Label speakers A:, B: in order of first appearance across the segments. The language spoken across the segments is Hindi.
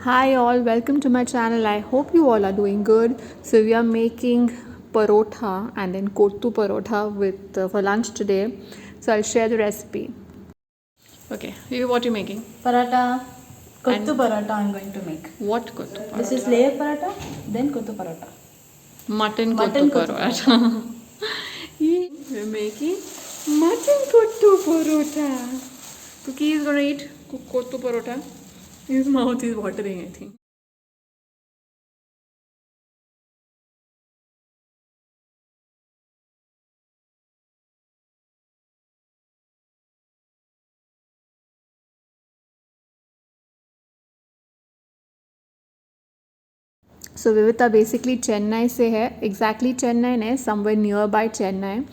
A: Hi all, welcome to my channel. I hope you all are doing good. So we are making parotha and then kottu parotha with for lunch today. So I'll share the recipe. Okay, what are you making?
B: Paratha, kottu
A: And
B: paratha I'm going to make.
A: what kottu parotha?
B: This is layer paratha, then kottu paratha.
A: Mutton
B: Mutton
A: kottu
B: kottu
A: parotha. We're making mutton kottu parotha. Cookie is gonna eat kottu parotha. His mouth is watering, I think. So Vivita basically Chennai से है, एग्जैक्टली चेन्नई नहीं, समवेयर नियर बाय चेन्नई।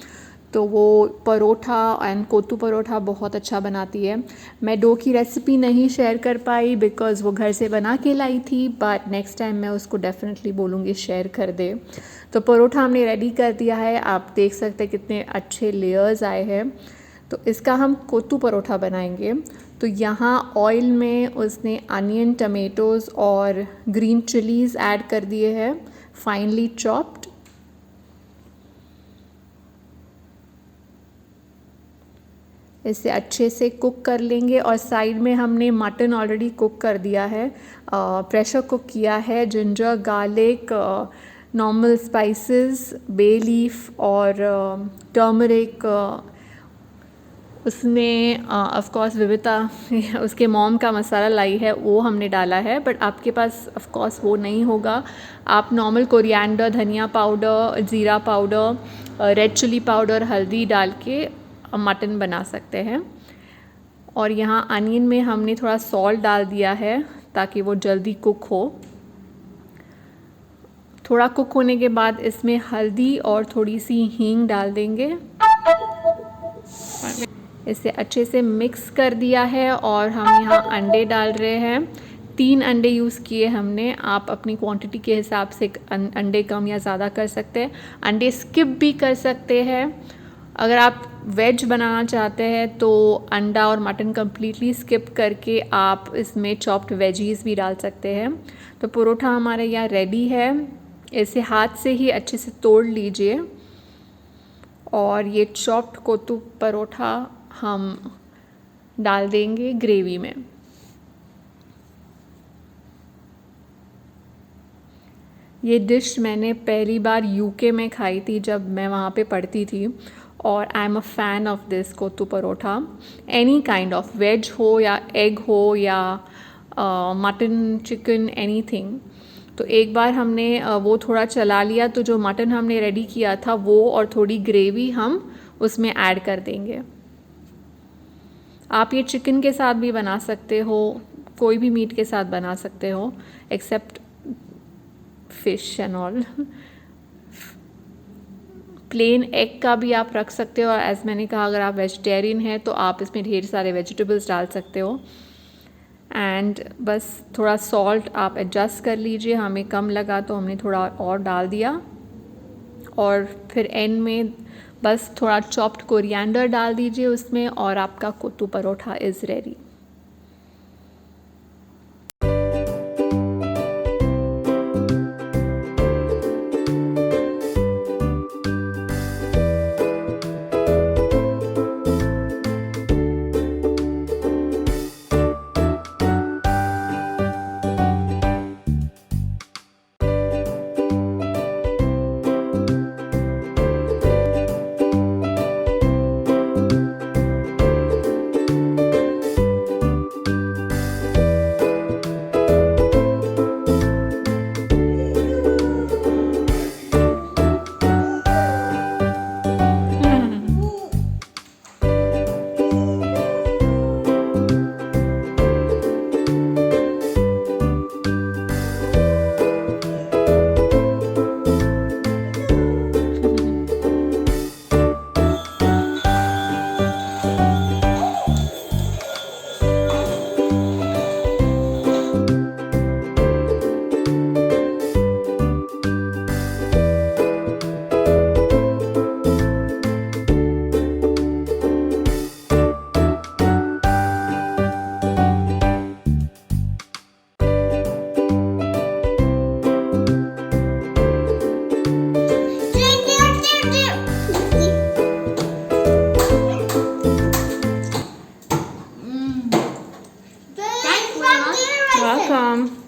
A: तो वो परोठा एंड कोत्तू परोठा बहुत अच्छा बनाती है। मैं डो की रेसिपी नहीं शेयर कर पाई बिकॉज़ वो घर से बना के लाई थी, बट नेक्स्ट टाइम मैं उसको डेफिनेटली बोलूँगी शेयर कर दे। तो परोठा हमने रेडी कर दिया है, आप देख सकते हैं कितने अच्छे लेयर्स आए हैं। तो इसका हम कोत्तू परोठा बनाएंगे। तो यहाँ ऑयल में उसने अनियन, टमेटोज़ और ग्रीन चिलीज़ ऐड कर दिए हैं, फाइनली चॉप्ड। इसे अच्छे से कुक कर लेंगे और साइड में हमने मटन ऑलरेडी कुक कर दिया है, प्रेशर कुक किया है। Ginger, garlic, normal spices, bay leaf और टर्मरिक, उसमें ऑफ कोर्स विविता उसके मॉम का मसाला लाई है, वो हमने डाला है। बट आपके पास ऑफ कोर्स वो नहीं होगा, आप नॉर्मल कोरिएंडर, धनिया पाउडर, ज़ीरा पाउडर, रेड चिली पाउडर, हल्दी डाल के मटन बना सकते हैं। और यहाँ अनियन में हमने थोड़ा सॉल्ट डाल दिया है ताकि वो जल्दी कुक हो। थोड़ा कुक होने के बाद इसमें हल्दी और थोड़ी सी हींग डाल देंगे। इसे अच्छे से मिक्स कर दिया है और हम यहाँ अंडे डाल रहे हैं। 3 अंडे यूज़ किए हमने, आप अपनी क्वांटिटी के हिसाब से अंडे कम या ज़्यादा कर सकते हैं। अंडे स्किप भी कर सकते हैं। अगर आप वेज बनाना चाहते हैं तो अंडा और मटन कम्प्लीटली स्किप करके आप इसमें चॉप्ड वेजीज़ भी डाल सकते हैं। तो परोठा हमारे यहाँ रेडी है। इसे हाथ से ही अच्छे से तोड़ लीजिए और ये चॉप्ड कोत्तू परोठा हम डाल देंगे ग्रेवी में। ये डिश मैंने पहली बार यूके में खाई थी जब मैं वहाँ पे पढ़ती थी, और I am a fan of this kottu parotta. Any kind of veg हो या एग हो या मटन, चिकन, एनीथिंग। तो एक बार हमने वो थोड़ा चला लिया, तो जो मटन हमने रेडी किया था वो और थोड़ी ग्रेवी हम उसमें ऐड कर देंगे। आप ये चिकन के साथ भी बना सकते हो, कोई भी मीट के साथ बना सकते हो except fish and all. Plain egg का भी आप रख सकते हो, और एज़ मैंने कहा अगर आप वेजिटेरियन हैं तो आप इसमें ढेर सारे वेजिटेबल्स डाल सकते हो। एंड बस थोड़ा सॉल्ट आप एडजस्ट कर लीजिए, हमें कम लगा तो हमने थोड़ा और डाल दिया। और फिर एंड में बस थोड़ा चॉप्ड कोरिएंडर डाल दीजिए उसमें और आपका kottu parotta is ready. welcome.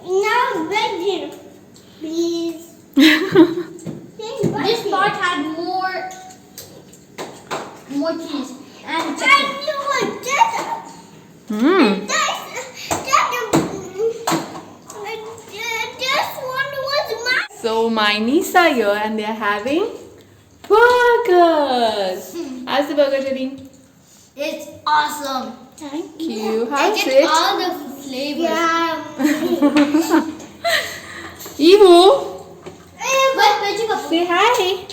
C: Now veggie, please.
D: This part had more cheese and
C: I
D: chicken.
C: knew it. This one was mine.
A: So my niece are here and they are having burgers. How's the burger, Jenny?
D: It's awesome.
A: Thank you.
D: I
A: How's
D: get
A: it?
D: all the flavors.
A: Evo,
D: But veggie papa.
A: say hi.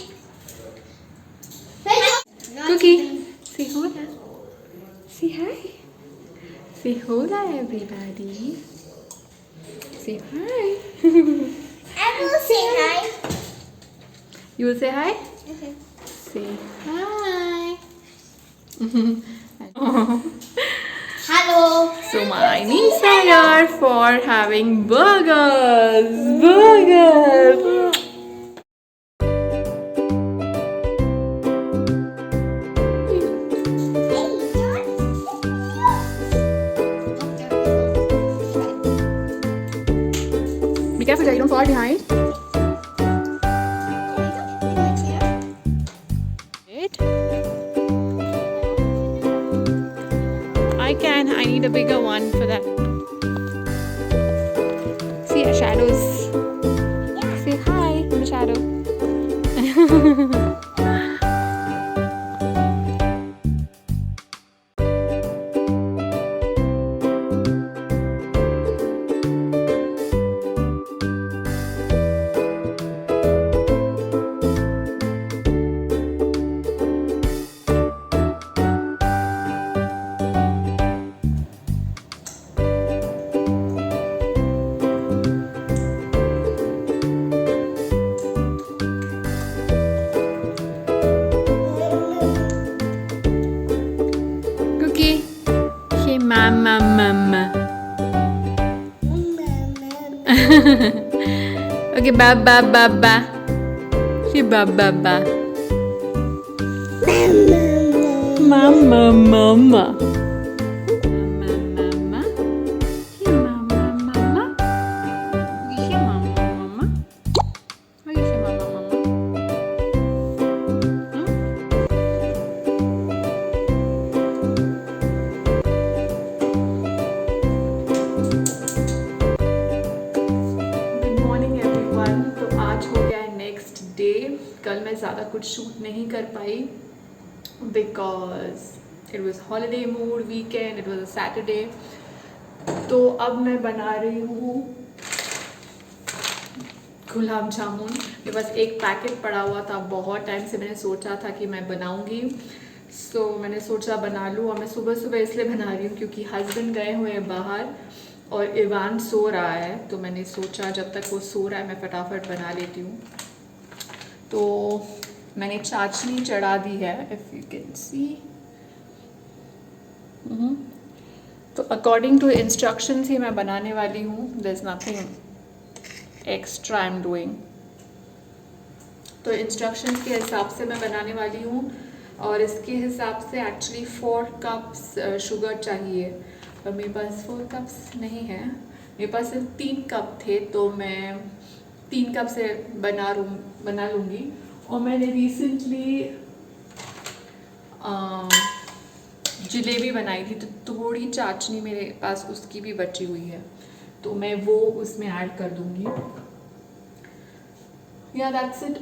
A: Cookie, say hola. Say hi. Say hola, everybody. Say hi.
C: I will say hi.
A: You will say hi? Say hi.
D: Hello.
A: So my niece are here for having burgers. Burgers. Be careful, Jai, don't fall behind. I need a bigger one for that. See our shadows. Say hi in the shadow. Cookie. Say mama, mama. Okay, ba ba ba ba. Say ba ba ba. Mama, mama. Mama, mama. Say mama, mama. You say mama, mama. How you say mama, mama? Hmm? Good morning everyone. तो आज हो गया है नेक्स्ट डे। कल मैं ज़्यादा कुछ शूट नहीं कर पाई because it was holiday mood, weekend, it was a Saturday. तो अब मैं बना रही हूँ गुलाब जामुन। मेरे पास एक पैकेट पड़ा हुआ था, बहुत टाइम से मैंने सोचा था कि मैं बनाऊँगी। सो मैंने सोचा बना लूँ, और मैं सुबह सुबह इसलिए बना रही हूँ क्योंकि हस्बैंड गए हुए हैं बाहर और इवान सो रहा है। तो मैंने सोचा जब तक वो सो रहा है मैं फटाफट बना लेती हूँ। तो मैंने चाशनी चढ़ा दी है, इफ़ यू कैन सी। तो अकॉर्डिंग टू इंस्ट्रक्शंस ही मैं बनाने वाली हूँ। There is nothing extra I am doing. तो इंस्ट्रक्शंस के हिसाब से मैं बनाने वाली हूँ, और इसके हिसाब से एक्चुअली 4 कप्स शुगर चाहिए, पर मेरे पास 4 कप्स नहीं है। मेरे पास सिर्फ 3 कप थे, तो मैं 3 कप से बना लूँगी। और मैंने रिसेंटली जलेबी बनाई थी, तो थोड़ी चाशनी मेरे पास उसकी भी बची हुई है, तो मैं वो उसमें ऐड कर दूँगी। या दैट्स इट।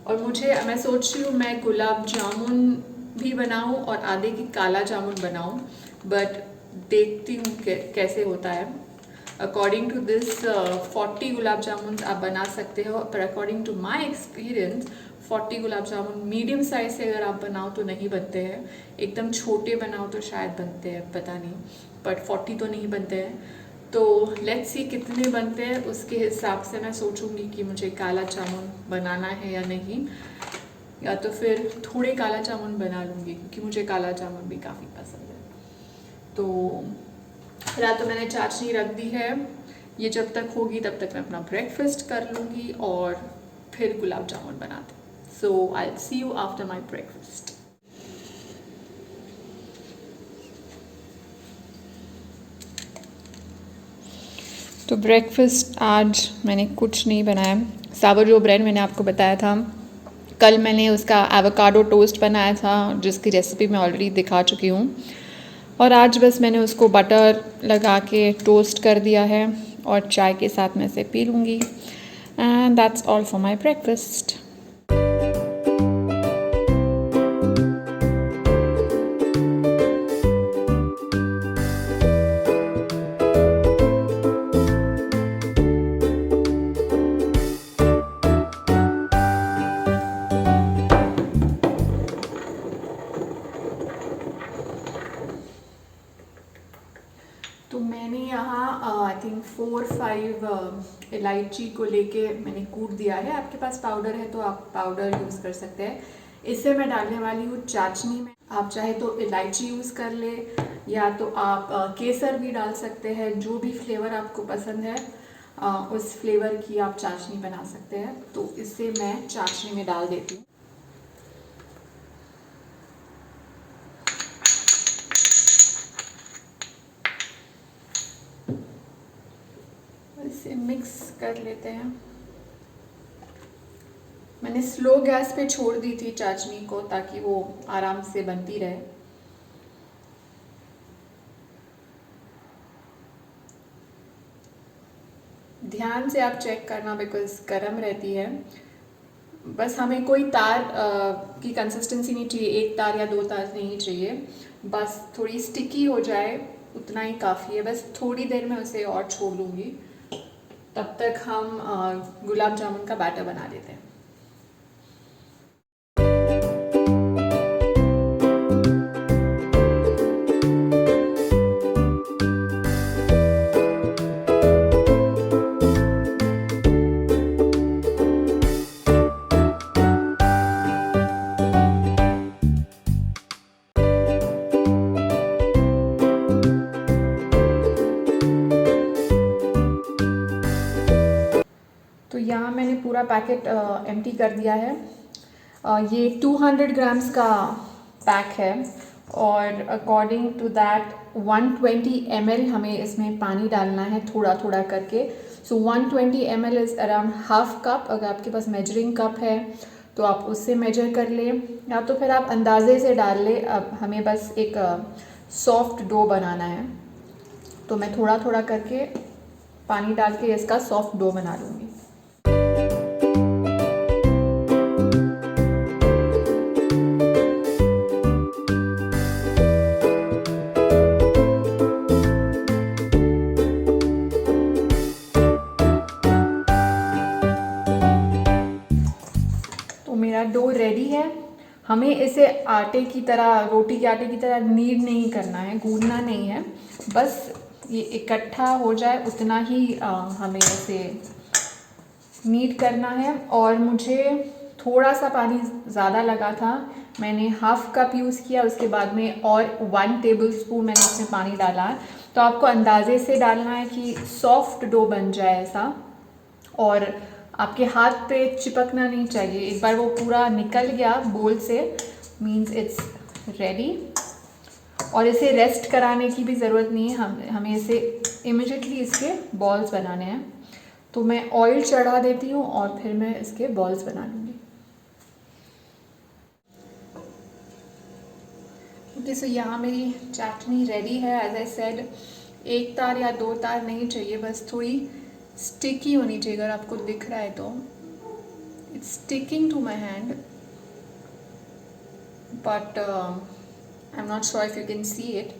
A: और मैं सोच रही हूँ मैं गुलाब जामुन भी बनाऊँ और आधे की काला जामुन बनाऊँ, बट देखती हूँ कैसे होता है। According to this 40 gulab jamun आप बना सकते हो, पर according to my experience 40 gulab jamun medium size से अगर आप बनाओ तो नहीं बनते हैं, एकदम छोटे बनाओ तो शायद बनते हैं, पता नहीं, बट 40 तो नहीं बनते हैं। तो लेट्स सी कितने बनते हैं, उसके हिसाब से मैं सोचूंगी कि मुझे काला जामुन बनाना है या नहीं, या तो फिर थोड़े काला जामुन बना लूँगी क्योंकि मुझे काला जामुन भी काफ़ी पसंद है। तो फिलहाल तो मैंने चाशनी रख दी है, ये जब तक होगी तब तक मैं अपना ब्रेकफास्ट कर लूँगी और फिर गुलाब जामुन बनाते। So I will see you after my breakfast. तो ब्रेकफास्ट आज मैंने कुछ नहीं बनाया। सावरडो ब्रेड मैंने आपको बताया था, कल मैंने उसका एवोकाडो टोस्ट बनाया था जिसकी रेसिपी मैं ऑलरेडी दिखा चुकी हूँ, और आज बस मैंने उसको बटर लगा के टोस्ट कर दिया है और चाय के साथ मैं इसे पी लूँगी। And that's all for my breakfast. तो मैंने यहाँ आई थिंक 4-5 इलायची को लेके मैंने कूट दिया है। आपके पास पाउडर है तो आप पाउडर यूज़ कर सकते हैं। इसे मैं डालने वाली हूँ चाशनी में। आप चाहे तो इलायची यूज़ कर ले या तो आप केसर भी डाल सकते हैं। जो भी फ्लेवर आपको पसंद है उस फ्लेवर की आप चाशनी बना सकते हैं। तो इसे मैं चाशनी में डाल देती हूँ। इसे मिक्स कर लेते हैं। मैंने स्लो गैस पे छोड़ दी थी चाशनी को ताकि वो आराम से बनती रहे। ध्यान से आप चेक करना बिकॉज गर्म रहती है। बस हमें कोई तार की कंसिस्टेंसी नहीं चाहिए, 1 तार या 2 तार नहीं चाहिए, बस थोड़ी स्टिकी हो जाए उतना ही काफ़ी है। बस थोड़ी देर में उसे और छोड़ लूँगी, तब तक हम गुलाब जामुन का बैटर बना लेते हैं। तो यहाँ मैंने पूरा पैकेट एम्प्टी कर दिया है। ये 200 ग्राम्स का पैक है और अकॉर्डिंग टू दैट 120 ml हमें इसमें पानी डालना है थोड़ा थोड़ा करके। सो 120 ml is around half cup. अगर आपके पास मेजरिंग कप है तो आप उससे मेजर कर ले, या तो फिर आप अंदाजे से डाल ले। अब हमें बस एक सॉफ्ट डो बनाना है, तो मैं थोड़ा थोड़ा करके पानी डाल के इसका सॉफ्ट डो बना लूँगी। मेरा डो रेडी है। हमें इसे आटे की तरह, रोटी के आटे की तरह नीड नहीं करना है, गूंदना नहीं है, बस ये इकट्ठा हो जाए उतना ही हमें इसे नीड करना है। और मुझे थोड़ा सा पानी ज़्यादा लगा था, मैंने हाफ कप यूज़ किया, उसके बाद में और 1 टेबलस्पून मैंने इसमें पानी डाला है। तो आपको अंदाजे से डालना है कि सॉफ्ट डो बन जाए ऐसा, और आपके हाथ पे चिपकना नहीं चाहिए। एक बार वो पूरा निकल गया बोल से मीन्स इट्स रेडी। और इसे रेस्ट कराने की भी ज़रूरत नहीं है, हमें इसे इमिडिएटली इसके बॉल्स बनाने हैं। तो मैं ऑयल चढ़ा देती हूँ और फिर मैं इसके बॉल्स बना लूँगी। ओके, सो यहाँ मेरी चाटनी रेडी है। एज आई सेड, 1 तार या 2 तार नहीं चाहिए, बस थोड़ी स्टिकी होनी चाहिए। अगर आपको दिख रहा है तो it's sticking to my hand, but I am not sure if you can see it.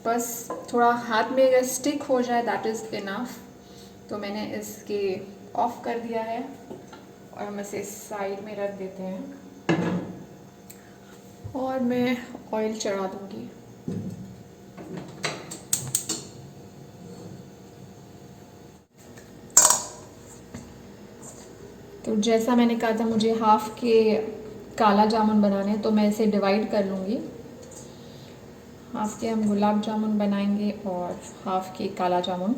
A: बस थोड़ा हाथ में अगर स्टिक हो जाए दैट इज़ इनफ। तो मैंने इसके ऑफ कर दिया है और हम इसे साइड में रख देते हैं और मैं ऑयल चढ़ा दूँगी। तो जैसा मैंने कहा था मुझे हाफ के काला जामुन बनाने हैं, तो मैं इसे डिवाइड कर लूँगी। हाफ के हम गुलाब जामुन बनाएंगे और हाफ के काला जामुन।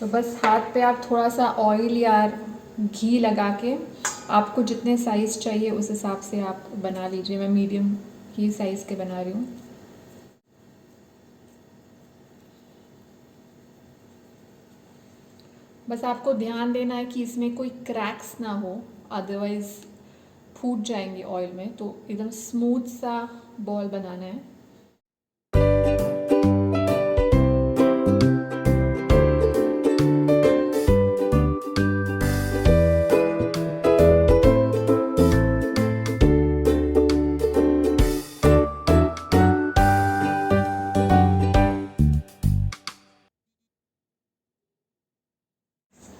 A: तो बस हाथ पे आप थोड़ा सा ऑयल या घी लगा के आपको जितने साइज़ चाहिए उस हिसाब से आप बना लीजिए। मैं मीडियम ही साइज़ के बना रही हूँ। 。बस आपको ध्यान देना है कि इसमें कोई क्रैक्स ना हो, अदरवाइज़ फूट जाएंगे ऑयल में। तो एकदम स्मूथ सा बॉल बनाना है।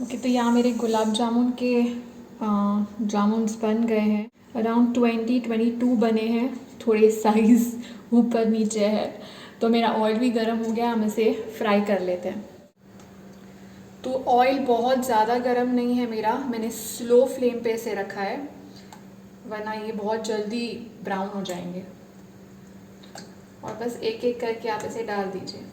A: ओके, तो यहाँ मेरे गुलाब जामुन के जामुन्स बन गए हैं। अराउंड 22 बने हैं, थोड़े साइज़ ऊपर नीचे है। तो मेरा ऑयल भी गर्म हो गया, हम इसे फ्राई कर लेते हैं। तो ऑयल बहुत ज़्यादा गर्म नहीं है मेरा, मैंने स्लो फ्लेम पे इसे रखा है, वरना ये बहुत जल्दी ब्राउन हो जाएंगे। और बस एक एक करके आप इसे डाल दीजिए।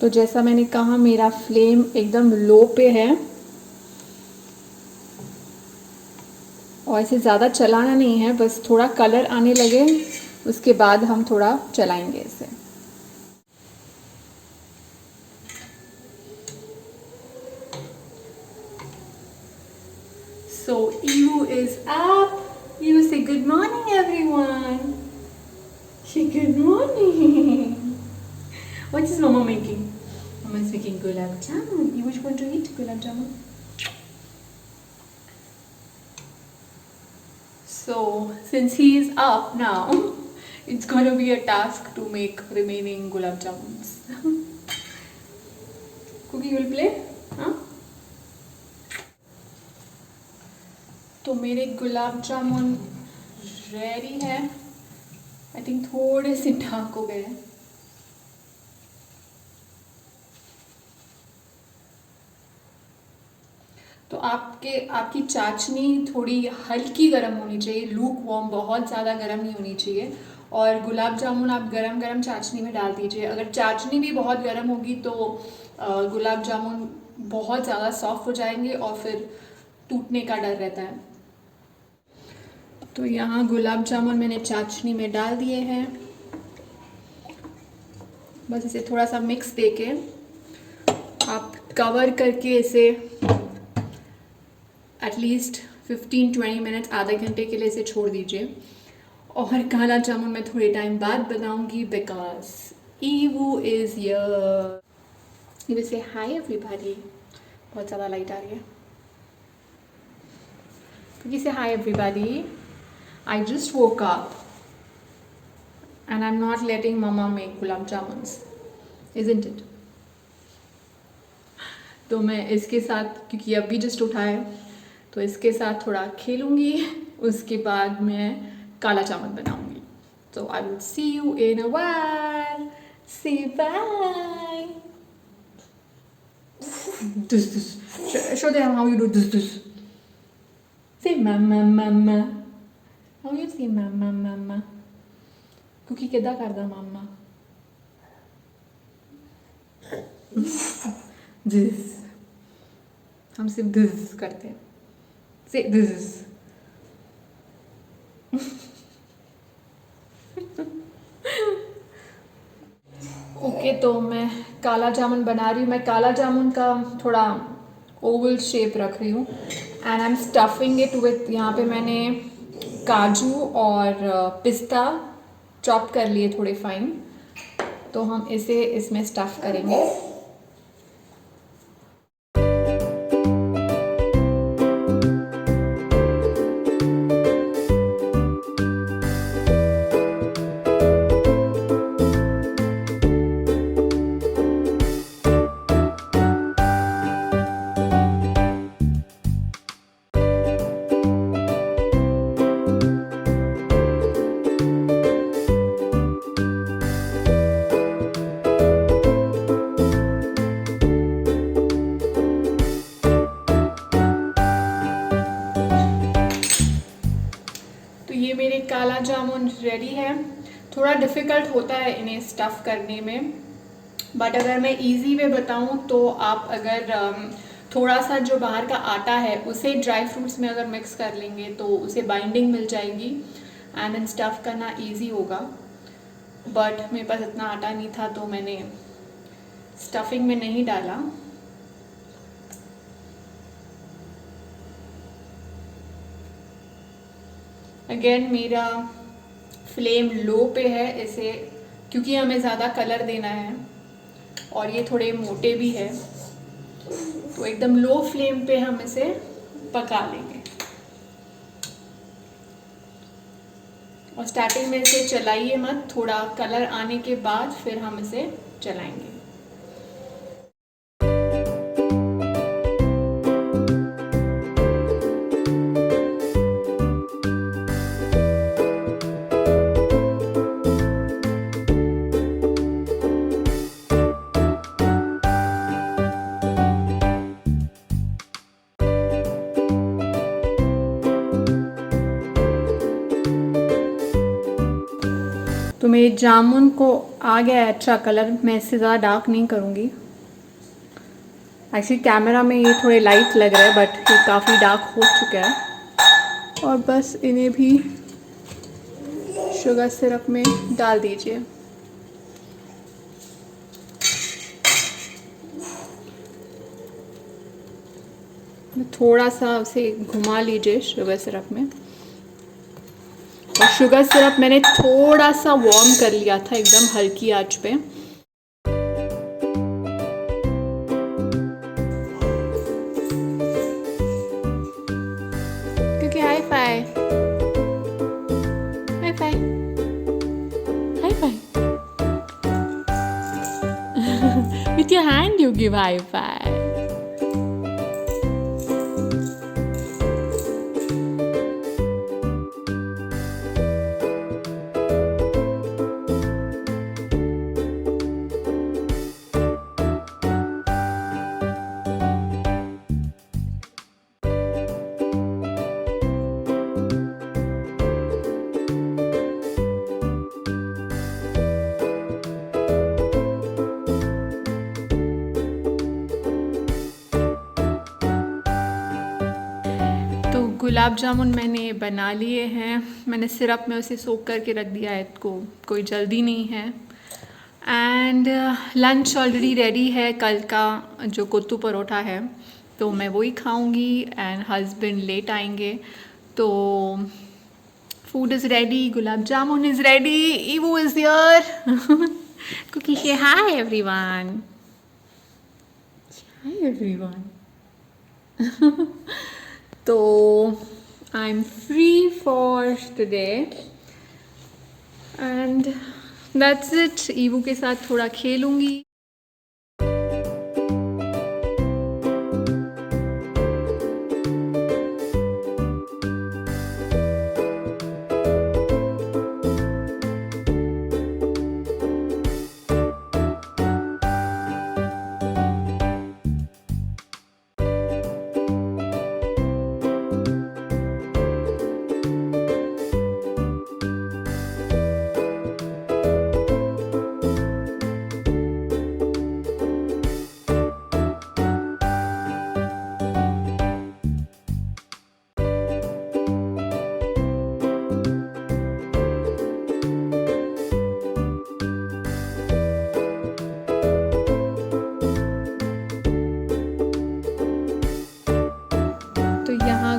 A: तो जैसा मैंने कहा, मेरा फ्लेम एकदम लो पे है और इसे ज़्यादा चलाना नहीं है, बस थोड़ा कलर आने लगे उसके बाद हम थोड़ा चलाएंगे इसे। So Evu is up. Evu, say good morning everyone. Say good morning. What is Mama making? Mama is making gulab jamun. You which want to eat gulab jamun? So since he is up now, it's going to be a task to make remaining gulab jamuns. Cookie, you will play? Huh? तो मेरे गुलाब जामुन रेडी है। आई थिंक थोड़े से डार्क हो गए हैं। तो आपकी चाशनी थोड़ी हल्की गर्म होनी चाहिए, लूक वार्म, बहुत ज़्यादा गर्म नहीं होनी चाहिए। और गुलाब जामुन आप गरम गरम चाशनी में डाल दीजिए। अगर चाशनी भी बहुत गर्म होगी तो गुलाब जामुन बहुत ज़्यादा सॉफ्ट हो जाएंगे और फिर टूटने का डर रहता है। तो यहाँ गुलाब जामुन मैंने चाशनी में डाल दिए हैं। बस इसे थोड़ा सा मिक्स देके आप कवर करके इसे एटलीस्ट 15-20 मिनट, आधे घंटे के लिए इसे छोड़ दीजिए। और काला जामुन मैं थोड़े टाइम बाद बनाऊंगी because Yiwu is here. Yiwu से हाय एवरीबॉडी। बहुत ज़्यादा लाइट आ रही है। क्योंकि से hi everybody, I just woke up and I'm not letting Mama make gulab jamuns, isn't it? तो मैं इसके साथ, क्योंकि अभी जस्ट उठा है, तो इसके साथ थोड़ा खेलूँगी, उसके बाद मैं काला जामुन बनाऊँगी। So I will see you in a while. Say bye. This. Show them how you do this. Say mama, mama. How you say mama, mama? Cookie किदा करदा mama? This. हम सिर्फ this करते हैं। Say this. ओके, तो मैं काला जामुन बना रही हूँ। मैं काला जामुन का थोड़ा ओवल शेप रख रही हूँ and I am stuffing it with, यहाँ पे मैंने काजू और पिस्ता चॉप कर लिए थोड़े फाइन। तो हम इसे इसमें स्टफ़ करेंगे। काला जामुन रेडी है। थोड़ा डिफ़िकल्ट होता है इन्हें स्टफ़ करने में, बट अगर मैं इजी वे बताऊं तो आप अगर थोड़ा सा जो बाहर का आटा है उसे ड्राई फ्रूट्स में अगर मिक्स कर लेंगे तो उसे बाइंडिंग मिल जाएगी एंड देन स्टफ़ करना इजी होगा। बट मेरे पास इतना आटा नहीं था तो मैंने स्टफिंग में नहीं डाला। अगेन मेरा फ्लेम लो पे है इसे, क्योंकि हमें ज़्यादा कलर देना है और ये थोड़े मोटे भी है, तो एकदम लो फ्लेम पे हम इसे पका लेंगे। और स्टार्टिंग में इसे चलाइए मत, थोड़ा कलर आने के बाद फिर हम इसे चलाएंगे। तो मेरे जामुन को आ गया है अच्छा कलर, मैं इससे ज़्यादा डार्क नहीं करूँगी। एक्चुअली कैमरा में ये थोड़े लाइट लग रहा है बट ये काफ़ी डार्क हो चुका है। और बस इन्हें भी शुगर सिरप में डाल दीजिए। थोड़ा सा उसे घुमा लीजिए शुगर सिरप में। और शुगर सिरप मैंने थोड़ा सा वार्म कर लिया था एकदम हल्की आंच पे। क्योंकि high five high five high five with your hand you give high five. Gulab jamun मैंने बना लिए हैं, मैंने सिरप में उसे सोक करके रख दिया है, इसको कोई जल्दी नहीं है। एंड लंच ऑलरेडी रेडी है, कल का जो कुत्तू परोठा है तो मैं वही खाऊंगी एंड हस्बैंड लेट आएंगे। तो food is ready, gulab jamun is ready, Ivu is here. Cookie से हाय एवरीवन, हाय एवरीवन। तो I am free for today and that's it. Ivu के साथ थोड़ा खेलूँगी।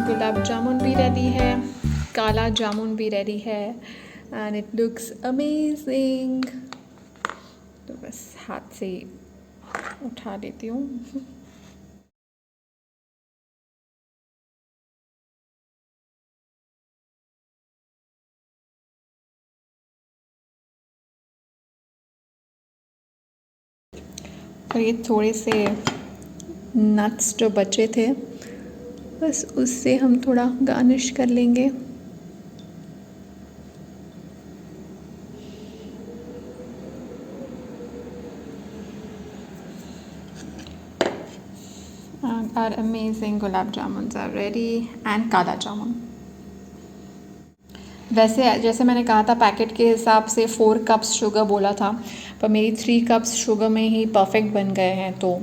A: गुलाब जामुन भी रेडी है, काला जामुन भी रेडी है एंड इट लुक्स अमेजिंग। तो बस हाथ से उठा लेती हूँ। और ये थोड़े से नट्स जो बचे थे बस उससे हम थोड़ा गार्निश कर लेंगे। And our amazing gulab jamuns are ready and काला जामुन। वैसे जैसे मैंने कहा था पैकेट के हिसाब से 4 कप्स शुगर बोला था, पर मेरी 3 कप्स शुगर में ही परफेक्ट बन गए हैं। तो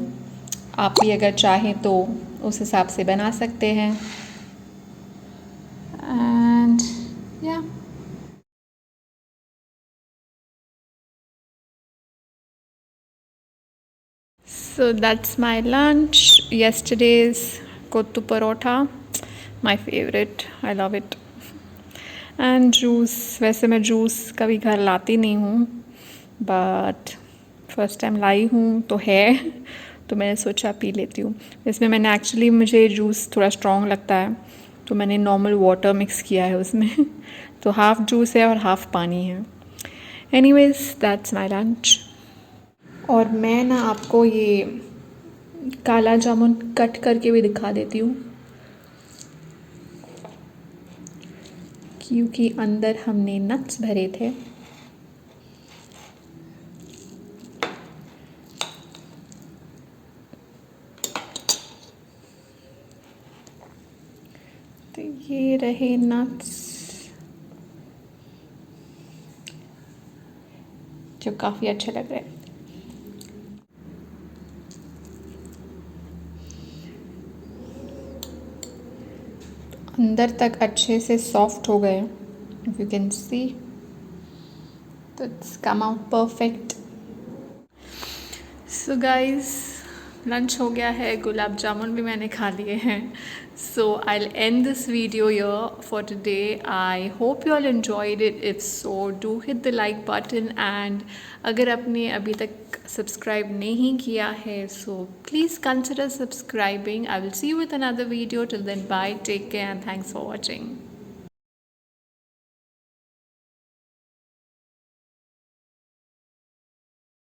A: आप भी अगर चाहें तो उस हिसाब से बना सकते हैं। एंड या so that's my lunch. Yesterday's kottu parotha, my favorite, I love it. And juice, वैसे मैं जूस कभी घर लाती नहीं हूँ बट फर्स्ट टाइम लाई हूँ तो है, तो मैंने सोचा पी लेती हूँ। इसमें मैंने एक्चुअली, मुझे जूस थोड़ा स्ट्रॉन्ग लगता है तो मैंने नॉर्मल वाटर मिक्स किया है उसमें तो हाफ़ जूस है और हाफ़ पानी है। Anyways that's my lunch. और मैं ना आपको ये काला जामुन कट करके भी दिखा देती हूँ क्योंकि अंदर हमने नट्स भरे थे। तो ये रहे नट्स जो काफ़ी अच्छे लग रहे हैं। अंदर तक अच्छे से सॉफ्ट हो गए, इफ़ यू कैन सी, तो it's come out perfect. So guys, lunch हो गया है, गुलाब जामुन भी मैंने खा लिए हैं। So I will end this video here for today. I hope you all enjoyed it. If so do hit the like button, and अगर आपने अभी तक सब्सक्राइब नहीं किया है so please consider subscribing. I will see you with another video. Till then bye, take care and thanks for watching.